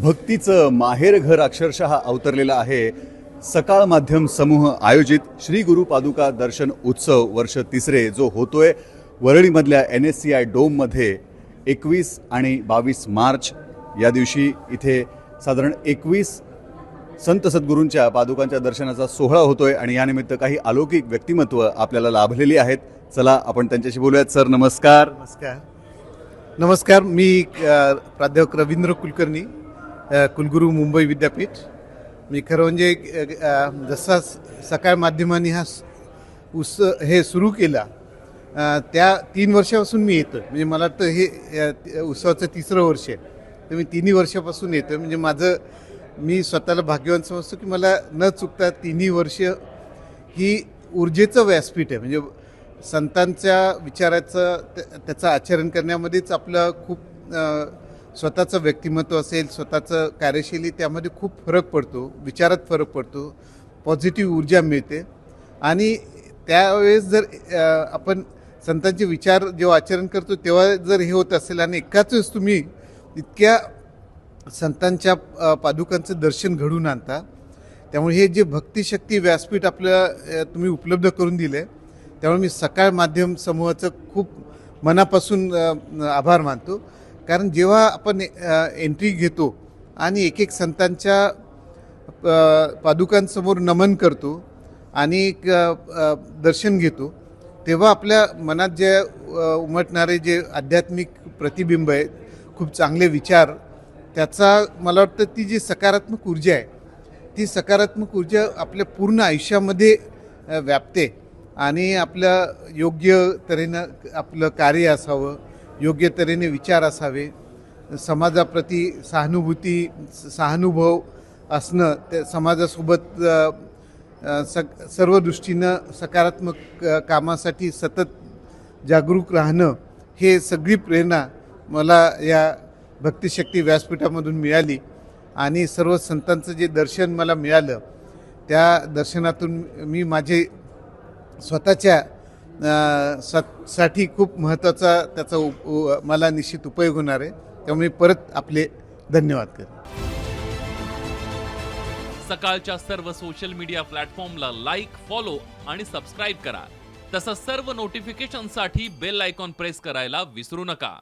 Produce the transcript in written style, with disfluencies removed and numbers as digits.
भक्तीचं माहेरघर अक्षरशः अवतरलेलं आहे. सकाळ माध्यम समूह आयोजित श्री गुरु पादुका दर्शन उत्सव वर्ष तिसरे जो होतोय वरळीमधल्या NSCI डोममध्ये 21 आणि 22 मार्च या दिवशी इथे साधारण 21 संत सद्गुरूंच्या पादुकांच्या दर्शनाचा सोहळा होतोय आणि यानिमित्त काही अलौकिक व्यक्तिमत्व आपल्याला लाभलेली आहेत. चला आपण त्यांच्याशी बोलूयात. सर नमस्कार. नमस्कार. मी प्राध्यापक रवींद्र कुलकर्णी, कुलगुरू मुंबई विद्यापीठ. मी खरं म्हणजे जसा सकाळ माध्यमांनी हे सुरू केला त्या 3 वर्षापासून मी येतो. म्हणजे मला वाटतं हे उत्सवाचं 3रं वर्ष आहे. तर मी 3 वर्षापासून येतो. म्हणजे मी स्वतःला भाग्यवान समजतो की मला न चुकता 3 वर्ष ही ऊर्जेचं व्यासपीठ आहे. म्हणजे संतांच्या विचाराचं त्याचं आचरण करण्यामध्येच आपलं खूप स्वतःचं व्यक्तिमत्व असेल, स्वतःचं कार्यशैली त्यामध्ये खूप फरक पडतो, विचारात फरक पडतो, पॉझिटिव्ह ऊर्जा मिळते. आणि त्यावेळेस जर आपण संतांचे विचार जेव्हा आचरण करतो तेव्हा जर हे होत असेल आणि एकाच वेळेस तुम्ही इतक्या संतांच्या पादुकांचं दर्शन घडवून आणता, त्यामुळे हे जे भक्तिशक्ती व्यासपीठ आपल्याला तुम्ही उपलब्ध करून दिलं आहे त्यामुळे मी सकाळ माध्यम समूहाचं खूप मनापासून आभार मानतो. कारण जेव्हा आपण एंट्री घेतो आणि एक संतांच्या पादुकांसमोर नमन करतो आणि दर्शन घेतो तेव्हा आपल्या मनात जे उमटणारे जे आध्यात्मिक प्रतिबिंब आहे, खूप चांगले विचार, त्याचा मला वाटतं ती जी सकारात्मक ऊर्जा आहे ती सकारात्मक ऊर्जा आपल्या पूर्ण आयुष्यामध्ये व्यापते आणि आपल्या योग्य तऱ्हेनं आपलं कार्य असावं, योग्य तऱ्हेने विचार असावे, समाजाप्रती सहानुभव असणं, त्या समाजासोबत सर्व दृष्टीनं सकारात्मक कामासाठी सतत जागरूक राहणं, हे सगळी प्रेरणा मला या भक्तिशक्ती व्यासपीठामधून मिळाली. आणि सर्व संतांचं जे दर्शन मला मिळालं त्या दर्शनातून मी माझे स्वतःच्या साठी खूप महत्त्वाचा त्याचा मला निश्चित उपयोग होणार आहे. त्यामुळे परत आपले धन्यवाद करतो. सकाळच्या सर्व सोशल मीडिया प्लॅटफॉर्मला लाईक, फॉलो आणि सबस्क्राईब करा. तसंच सर्व नोटिफिकेशनसाठी बेल आयकॉन प्रेस करायला विसरू नका.